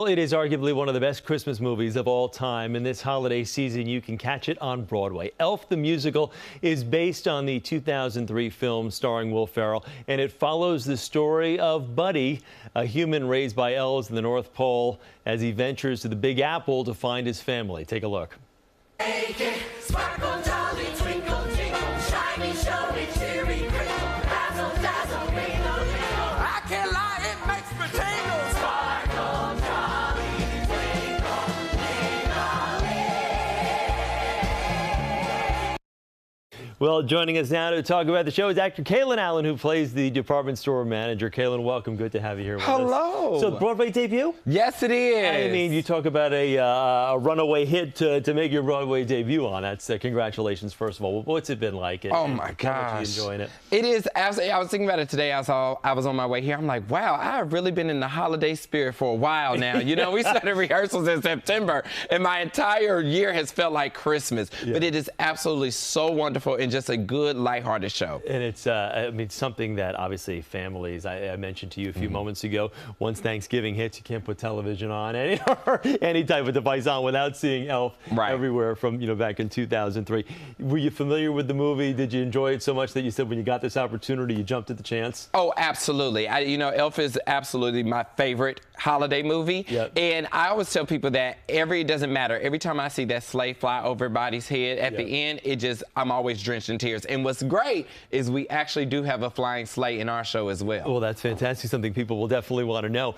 Well, it is arguably one of the best Christmas movies of all time, and this holiday season you can catch it on Broadway. Elf the Musical is based on the 2003 film starring Will Ferrell, and it follows the story of Buddy, a human raised by elves in the North Pole, as he ventures to the Big Apple to find his family. Take a look. Sparkle, jolly, twinkle, tinkle, shiny, showy, cheery, crinkle, dazzle, dazzle, ringle, ringle. I can't lie, it makes me tingle. Sparkle, jolly, twinkle, tingle. Well, joining us now to talk about the show is actor Kalen Allen, who plays the department store manager. Kalen, welcome. Good to have you here with us. Hello. So, Broadway debut? Yes, it is. I mean, you talk about a runaway hit to make your Broadway debut on. That's congratulations, first of all. What's it been like? Oh my gosh, how much are you enjoying it? It is. I was thinking about it today. I was on my way here. I'm like, wow, I've really been in the holiday spirit for a while now. You know, we started rehearsals in September, and my entire year has felt like Christmas. Yeah. But it is absolutely so wonderful and just a good, lighthearted show. And it's, I mean, something that obviously families. I mentioned to you a few moments ago. Once Thanksgiving hits, you can't put television on any type of device on without seeing Elf everywhere from back in 2003. Were you familiar with the movie? Did you enjoy it so much that you said when you got this opportunity, you jumped at the chance? Oh, absolutely. Elf is absolutely my favorite holiday movie. Yep. And I always tell people that it doesn't matter. Every time I see that sleigh fly over everybody's head at the end, I'm always drenched in tears. And what's great is we actually do have a flying sleigh in our show as well. Well, that's fantastic. Something people will definitely want to know.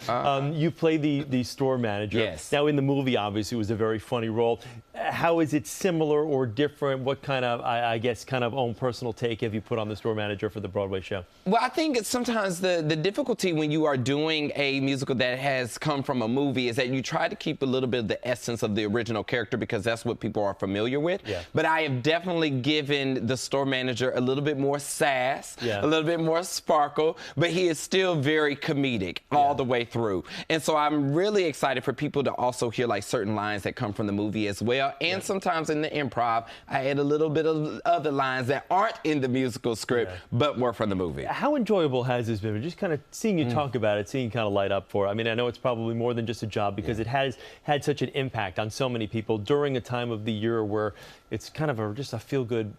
You play the store manager. Yes. Now, in the movie, obviously, it was a very funny role. How is it similar or different? What kind of, I guess, kind of own personal take have you put on the store manager for the Broadway show? Well, I think it's sometimes the difficulty when you are doing a musical that has come from a movie is that you try to keep a little bit of the essence of the original character because that's what people are familiar with. Yeah. But I have definitely given the store manager a little bit more sass, a little bit more sparkle, but he is still very comedic all the way through. And so I'm really excited for people to also hear like certain lines that come from the movie as well. And sometimes in the improv, I add a little bit of other lines that aren't in the musical script, but were from the movie. How enjoyable has this been? Just kind of seeing you talk about it, seeing you kind of light up for it. I mean, I know it's probably more than just a job because it has had such an impact on so many people during a time of the year where it's kind of just a feel-good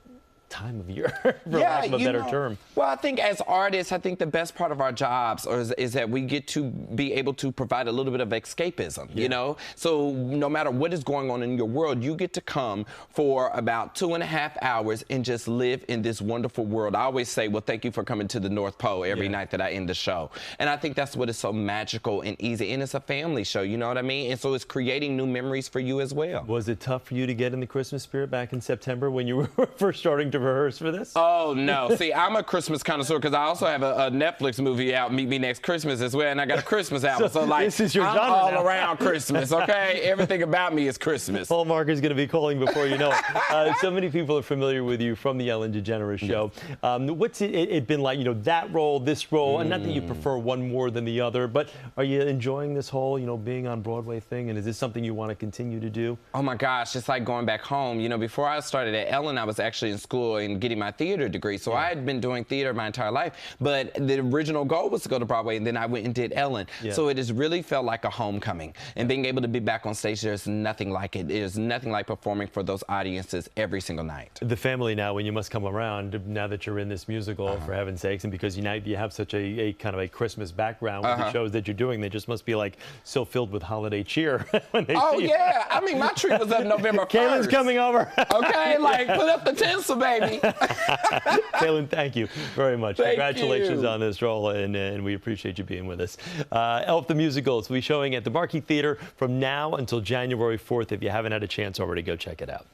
time of year, for lack of a better term. Well, I think as artists, I think the best part of our jobs is that we get to be able to provide a little bit of escapism, you know? So no matter what is going on in your world, you get to come for about 2.5 hours and just live in this wonderful world. I always say, well, thank you for coming to the North Pole every night that I end the show. And I think that's what is so magical and easy. And it's a family show, you know what I mean? And so it's creating new memories for you as well. Was it tough for you to get in the Christmas spirit back in September when you were first starting to rehearse for this? Oh, no. See, I'm a Christmas connoisseur because I also have a Netflix movie out, Meet Me Next Christmas, as well, and I got a Christmas album. So like, this is your I'm genre all now. around Christmas, okay? Everything about me is Christmas. Hallmark is going to be calling before you know it. So many people are familiar with you from the Ellen DeGeneres show. What's it been like, that role, this role, and not that you prefer one more than the other, but are you enjoying this whole, being on Broadway thing, and is this something you want to continue to do? Oh my gosh, it's like going back home. Before I started at Ellen, I was actually in school and getting my theater degree. So I had been doing theater my entire life, but the original goal was to go to Broadway, and then I went and did Ellen. So it has really felt like a homecoming. And being able to be back on stage, there's nothing like it. There's nothing like performing for those audiences every single night. The family now, when you must come around, now that you're in this musical, for heaven's sakes, and because you have such a kind of a Christmas background with the shows that you're doing, they just must be like so filled with holiday cheer when they see you. I mean, my tree was up November 1st. Kalen's coming over. Okay, like put up the tinsel, baby. Kalen, thank you very much. Thank Congratulations you. on this role, and we appreciate you being with us. Elf the Musical will be showing at the Marquee Theater from now until January 4th. If you haven't had a chance already, go check it out.